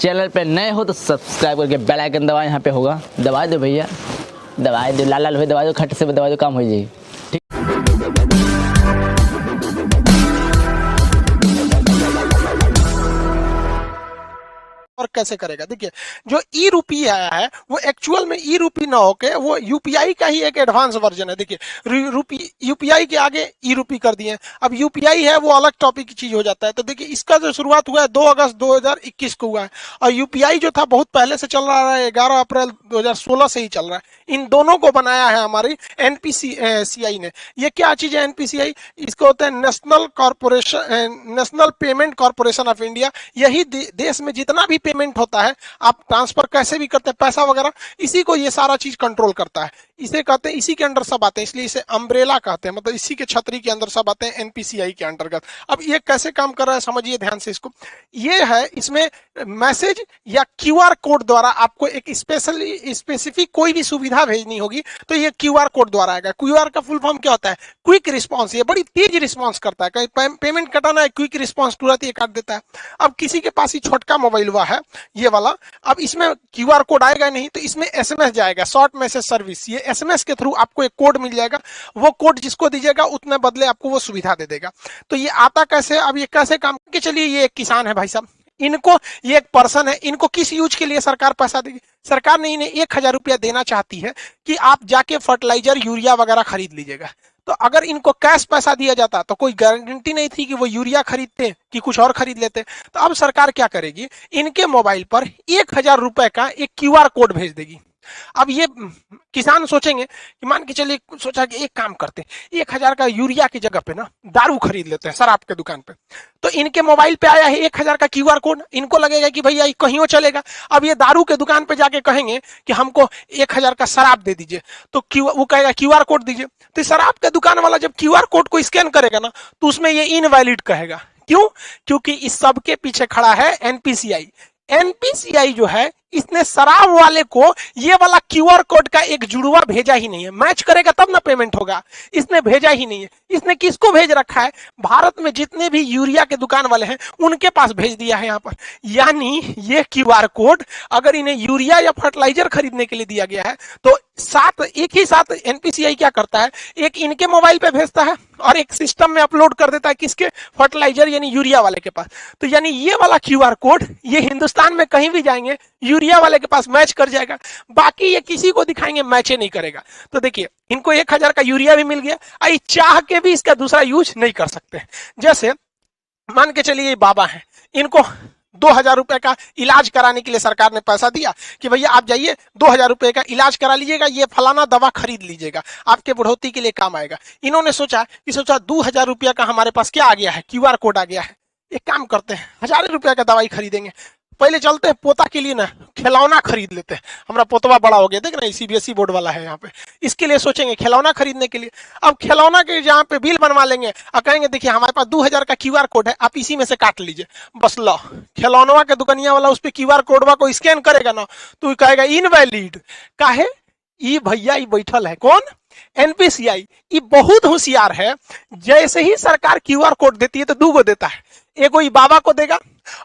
Channel पे नए हो तो सब्सक्राइब करके बेल आइकन दबाएं, यहाँ पे होगा, दबा दो भैया, दबा दो, लाल लाल हो दबा दो, खट से दबा दो, काम हो जाएगी। और कैसे करेगा? देखिए, जो ई रूपी आया है वो एक्चुअल में ई रूपी ना होके वो यूपीआई का ही एक एडवांस वर्जन है। देखिए, यूपीआई के आगे ई रूपी कर दिए। अब यूपीआई है वो अलग टॉपिक की चीज हो जाता है। तो देखिए, इसका जो शुरुआत हुआ है 2 अगस्त 2021 को हुआ है, और यूपीआई जो था बहुत पहले से चल रहा है, 11 अप्रैल 2016 से ही चल रहा है। इन दोनों को बनाया है हमारी एनपीसीआई ने। ये क्या चीज है एनपीसीआई? इसको होता है national payment corporation of India. यही देश में जितना भी पेमेंट होता है, आप ट्रांसफर कैसे भी करते हैं पैसा वगैरह, इसी को ये सारा चीज कंट्रोल करता है। इसे कहते हैं, इसी के अंडर सब आते हैं, इसलिए इसे अम्ब्रेला कहते हैं, मतलब इसी के छतरी के अंदर सब आते हैं, एनपीसीआई के अंतर्गत। अब ये कैसे काम कर रहा है समझिए ध्यान से इसको। ये है, इसमें मैसेज या क्यूआर कोड द्वारा आपको एक स्पेसिफिक कोई भी सुविधा भेजनी होगी तो ये क्यूआर कोड द्वारा आएगा। क्यूआर का फुल फॉर्म क्या होता है? Quick response. ये बड़ी तेज रिस्पॉन्स करता है। कहीं पेमेंट कटाना है, क्विक रिस्पॉन्स तुरंत ये काट देता है। अब किसी के पास ही छोटका मोबाइल हुआ है ये वाला, अब इसमें क्यूआर कोड आएगा नहीं, तो इसमें एसएमएस जाएगा, शॉर्ट मैसेज सर्विस। ये एसएमएस के थ्रू आपको एक कोड मिल जाएगा, वो कोड जिसको दीजिएगा उतने बदले आपको वो सुविधा दे देगा। तो ये आता कैसे? अब ये कैसे काम के, चलिए ये एक किसान है भाई साहब, इनको, ये एक पर्सन है, इनको किस यूज के लिए सरकार पैसा देगी? सरकार ने इन्हें 1000 रुपया देना चाहती है कि आप जाके फर्टिलाइजर यूरिया वगैरह खरीद लीजिएगा। तो अगर इनको कैश पैसा दिया जाता तो कोई गारंटी नहीं थी कि वो यूरिया खरीदते कि कुछ और खरीद लेते। तो अब सरकार क्या करेगी, इनके मोबाइल पर 1000 रुपए का एक क्यूआर कोड भेज देगी। अब ये किसान सोचेंगे कि, मान के चलिए सोचा कि एक काम करते, 1000 का यूरिया की जगह पे ना दारू खरीद लेते हैं शराब के दुकान पे। तो इनके मोबाइल पे आया है 1000 का क्यूआर कोड, इनको लगेगा कि भैया ये कहीं चलेगा। अब ये दारू के दुकान पे जाके कहेंगे कि हमको 1000 का शराब दे दीजिए, तो वो कहेगा क्यूआर कोड दीजिए। तो शराब के दुकान वाला जब क्यूआर कोड को स्कैन करेगा ना, तो उसमें ये इनवैलिड कहेगा। क्यों? क्योंकि इस सब के पीछे खड़ा है एनपीसीआई। एनपीसीआई जो है, इसने शराब वाले को ये वाला क्यूआर कोड का एक जुड़वा भेजा ही नहीं है। मैच करेगा तब ना पेमेंट होगा, इसने भेजा ही नहीं है। इसने किसको भेज रखा है? भारत में जितने भी यूरिया के दुकान वाले हैं उनके पास भेज दिया है यहाँ पर। यानी ये क्यूआर कोड अगर इन्हें यूरिया या फर्टिलाइजर खरीदने के लिए दिया गया है, तो एक ही साथ एनपीसीआई क्या करता है, एक इनके मोबाइल पे भेजता है और एक सिस्टम में अपलोड कर देता है, किसके? फर्टिलाइजर यानी यूरिया वाले के पास। तो यानी ये वाला क्यूआर कोड ये हिंदुस्तान में कहीं भी जाएंगे यूरिया वाले के पास मैच कर जाएगा, बाकी ये किसी को दिखाएंगे मैच ही नहीं करेगा। तो देखिए, इनको 1000 का यूरिया भी मिल गया, आई चाह के भी इसका दूसरा यूज नहीं कर सकते। जैसे मान के चलिए बाबा हैं, इनको 2000 रुपए का इलाज कराने के लिए सरकार ने पैसा दिया कि भैया आप जाइए 2000 रुपए का इलाज करा लीजिएगा, ये फलाना दवा खरीद लीजिएगा, आपके बढ़ोतरी के लिए काम आएगा। इन्होंने सोचा 2000 रुपया का हमारे पास क्या आ गया है? क्यूआर कोड आ गया है। एक काम करते हैं, 1000 रुपया का दवाई खरीदेंगे, पहले चलते हैं पोता के लिए ना खिलौना खरीद लेते हैं। हमारा पोतवा बड़ा हो गया, देख ना सीबीएसई बोर्ड वाला है यहाँ पे, इसके लिए सोचेंगे खिलौना खरीदने के लिए। अब खिलौना के जहाँ पे बिल बनवा लेंगे और कहेंगे देखिए हमारे पास 2000 का क्यूआर कोड है, आप इसी में से काट लीजिए, बस लो। खिलौनवा के दुकानिया वाला उस पर क्यूआर कोडवा को स्कैन करेगा ना, तो कहेगा इनवैलिड। काहे? ये भैया ये बैठल है कौन? एनपीसीआई। ये बहुत होशियार है। जैसे ही सरकार क्यूआर कोड देती है तो 2 गो देता है, एगो ये बाबा को देगा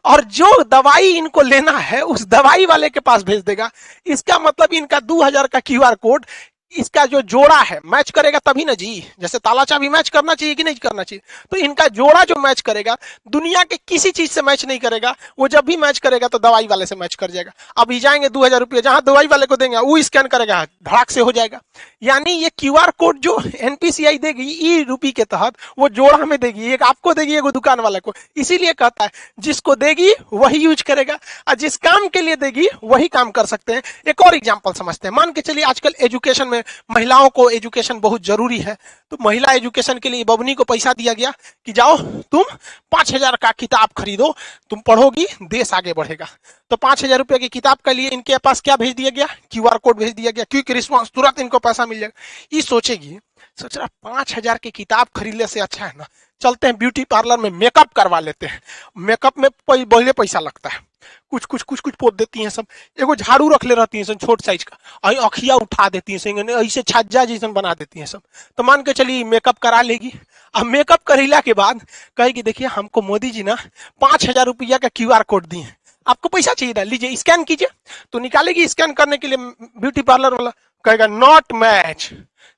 और जो दवाई इनको लेना है उस दवाई वाले के पास भेज देगा। इसका मतलब इनका 2000 का क्यूआर कोड, इसका जो जोड़ा है मैच करेगा तभी ना जी। जैसे ताला चाबी मैच करना चाहिए कि नहीं करना चाहिए, तो इनका जोड़ा जो मैच करेगा दुनिया के किसी चीज से मैच नहीं करेगा। वो जब भी मैच करेगा तो दवाई वाले से मैच कर जाएगा। अब ही जाएंगे 2000 रुपये जहां दवाई वाले को देंगे वो स्कैन करेगा, धड़ाक से हो जाएगा। यानी ये क्यूआर कोड जो एनपीसीआई देगी ई रूपी के तहत, वो जोड़ा में देगी, एक आपको देगी, एक दुकान वाले को। इसीलिए कहता है जिसको देगी वही यूज करेगा और जिस काम के लिए देगी वही काम कर सकते हैं। एक और एग्जाम्पल समझते हैं। मान के चलिए आजकल एजुकेशन में महिलाओं को एजुकेशन बहुत जरूरी है, तो महिला एजुकेशन के लिए बबनी को पैसा दिया गया कि जाओ तुम 5000 का किताब खरीदो, तुम पढ़ोगी देश आगे बढ़ेगा। तो 5000 रुपए की किताब के लिए इनके पास क्या भेज दिया गया? क्यूआर कोड भेज दिया गया, क्विक रिस्पॉन्स, तुरंत इनको पैसा मिल जाएगा। ये सोचेगी, सोच रहा 5000 की किताब खरीदने से अच्छा है ना, चलते हैं ब्यूटी पार्लर में मेकअप करवा लेते हैं। मेकअप में पहले पैसा लगता है, कुछ पोत देती हैं सब, एगो झाड़ू रख ले रहती हैं छोट साइज का, अखिया उठा देती हैं, ऐसे छज्जा जैसन बना देती हैं सब। तो मान के चलिए मेकअप करा लेगी। अब मेकअप करेला के बाद कहेगी देखिए हमको मोदी जी ना 5000 रुपया का क्यूआर कोड दिए, आपको पैसा चाहिए था, लीजिए स्कैन कीजिए। तो निकालेगी स्कैन करने के लिए ब्यूटी पार्लर वाला, कहेगा नॉट मैच,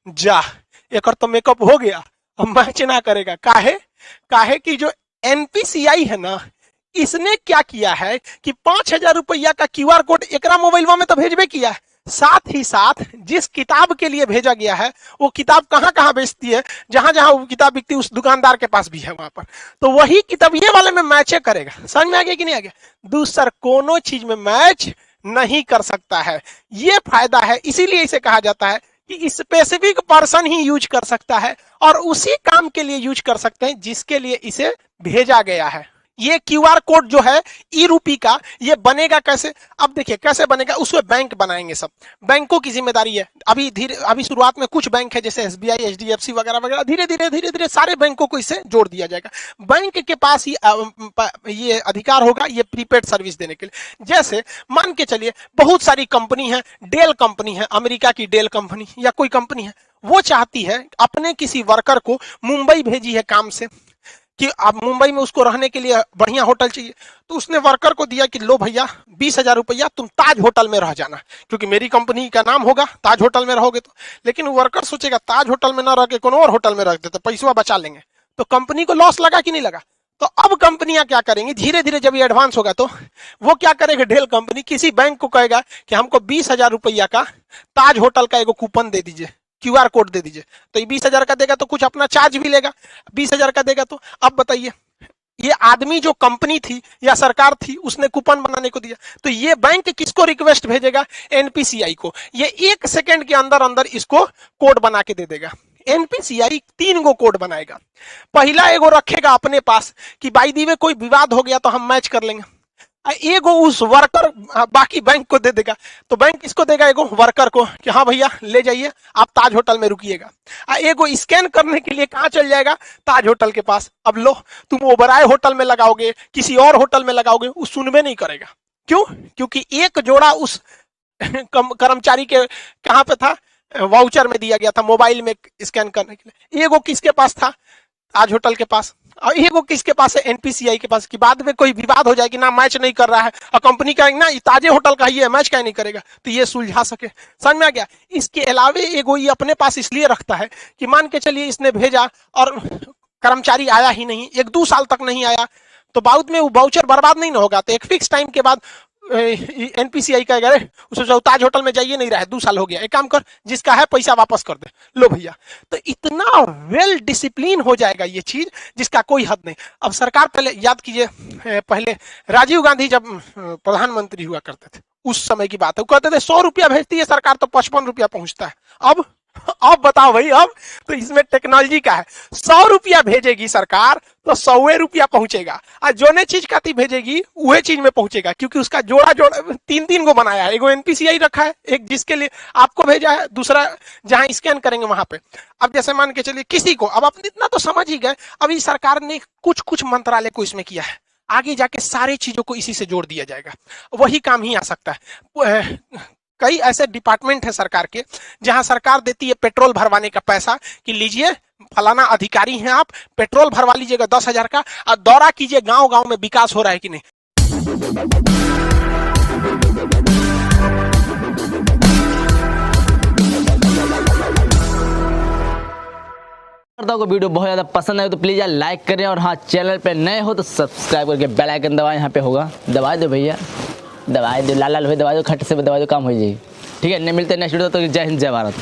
जा एक और तो मेकअप हो गया, अब मैच ना करेगा। काहे कि जो एनपीसीआई है ना, इसने क्या किया है कि 5,000 रुपया का क्यूआर कोड एकरा मोबाइल में तो भेजबे किया है, साथ ही साथ जिस किताब के लिए भेजा गया है वो किताब कहां कहां बेचती है, जहां जहां वो किताब बिकती है उस दुकानदार के पास भी है वहां पर, तो वही किताब ये वाले में मैच करेगा। समझ में आ गया कि नहीं आ गया? दूसर कोनो चीज में मैच नहीं कर सकता है, ये फायदा है। इसीलिए इसे कहा जाता है कि स्पेसिफिक पर्सन ही यूज कर सकता है और उसी काम के लिए यूज कर सकते हैं जिसके लिए इसे भेजा गया है। ये क्यूआर कोड जो है ई रूपी का, ये बनेगा कैसे? अब देखिए कैसे बनेगा, उसमें बैंक बनाएंगे, सब बैंकों की जिम्मेदारी है। अभी शुरुआत में कुछ बैंक है जैसे एसबीआई, एचडीएफसी वगैरह वगैरह, धीरे धीरे सारे बैंकों को इससे जोड़ दिया जाएगा। बैंक के पास ही ये अधिकार होगा ये प्रीपेड सर्विस देने के लिए। जैसे मान के चलिए बहुत सारी कंपनी है, डेल कंपनी है, अमेरिका की डेल कंपनी या कोई कंपनी है, वो चाहती है अपने किसी वर्कर को मुंबई भेजी है काम से कि अब मुंबई में उसको रहने के लिए बढ़िया होटल चाहिए, तो उसने वर्कर को दिया कि लो भैया 20,000 रुपया तुम ताज होटल में रह जाना, क्योंकि मेरी कंपनी का नाम होगा, ताज होटल में रहोगे तो। लेकिन वर्कर सोचेगा ताज होटल में ना रह के कोनो और होटल में रख देते, पैसा बचा लेंगे, तो कंपनी को लॉस लगा कि नहीं लगा? तो अब कंपनियां क्या करेंगी, धीरे धीरे जब ये एडवांस होगा तो वो क्या करेगा, डेल कंपनी किसी बैंक को कहेगा कि हमको 20,000 रुपया का ताज होटल का एगो कूपन दे दीजिए, क्यूआर कोड दे दीजिए। तो ये 20,000 का देगा तो कुछ अपना चार्ज भी लेगा, 20,000 का देगा तो। अब बताइए ये आदमी जो कंपनी थी या सरकार थी उसने कूपन बनाने को दिया, तो ये बैंक किसको रिक्वेस्ट भेजेगा, एनपीसीआई को। ये 1 सेकंड के अंदर अंदर इसको कोड बना के दे देगा। एनपीसीआई 3 गो कोड बनाएगा। पहला एगो रखेगा अपने पास कि बाई दी वे कोई विवाद हो गया तो हम मैच कर लेंगे, एगो उस वर्कर बाकी बैंक को दे देगा। तो बैंक इसको देगा एगो वर्कर को कि हाँ भैया ले जाइए आप ताज होटल में रुकिएगा। एगो स्कैन करने के लिए कहाँ चल जाएगा, ताज होटल के पास। अब लो तुम ओबराय होटल में लगाओगे, किसी और होटल में लगाओगे, वो सुनबे नहीं करेगा। क्यों? क्योंकि एक जोड़ा उस कर्मचारी के कहाँ पे था, वाउचर में दिया गया था मोबाइल में स्कैन करने के लिए। एगो किसके पास था, ताज होटल के पास, और एगो किसके पास है, एनपीसीआई के पास। कि बाद में कोई विवाद हो जाए कि ना मैच नहीं कर रहा है और कंपनी का ना ताजे होटल का ही है, मैच क्या नहीं करेगा, तो ये सुलझा सके। समझ में आ गया? इसके अलावे एगो ये अपने पास इसलिए रखता है कि मान के चलिए इसने भेजा और कर्मचारी आया ही नहीं, 1-2 साल तक नहीं आया, तो बाद में वो वाउचर बर्बाद नहीं ना होगा। तो एक फिक्स टाइम के बाद एनपीसीआई कहेगा अरे उसे ताज होटल में जाइए, नहीं रहा है, 2 साल हो गया, एक काम कर जिसका है पैसा वापस कर दे, लो भैया। तो इतना वेल डिसिप्लिन हो जाएगा ये चीज जिसका कोई हद नहीं। अब सरकार पहले याद कीजिए, पहले राजीव गांधी जब प्रधानमंत्री हुआ करते थे उस समय की बात है, वो कहते थे 100 रुपया भेजती है सरकार तो 55 रुपया पहुंचता है। अब बताओ भाई, अब तो इसमें टेक्नोलॉजी का है, 100 रुपया भेजेगी सरकार तो 100 रुपया पहुंचेगा, और जो ने चीज काती भेजेगी वही चीज में पहुंचेगा, क्योंकि उसका जोड़ा 3 को बनाया है। एगो एनपीसीआई रखा है, एक जिसके लिए आपको भेजा है, दूसरा जहां स्कैन करेंगे वहां पे। अब जैसे मान के चलिए किसी को, अब आप इतना तो समझ ही गए, अभी सरकार ने कुछ मंत्रालय को इसमें किया है, आगे जाके सारी चीजों को इसी से जोड़ दिया जाएगा, वही काम ही आ सकता है। कई ऐसे डिपार्टमेंट है सरकार के जहां सरकार देती है पेट्रोल भरवाने का पैसा कि लीजिए फलाना अधिकारी हैं आप, पेट्रोल भरवा लीजिएगा 10,000 का और दौरा कीजिए गांव गांव में विकास हो रहा है कि नहीं। को वीडियो बहुत ज़्यादा पसंद आए तो प्लीज़ यार लाइक करें, और हाँ चैनल पे नए हो तो सब्सक्राइब करके बेल आइकन दबाएं, यहाँ पे होगा, दबा दो भैया, दबा दो, लाल लाल हो दबा दो, खट से दबा दो, काम हो जाएगी। ठीक है, नहीं मिलते नेक्स्ट वीडियो, तो जय हिंद जय भारत।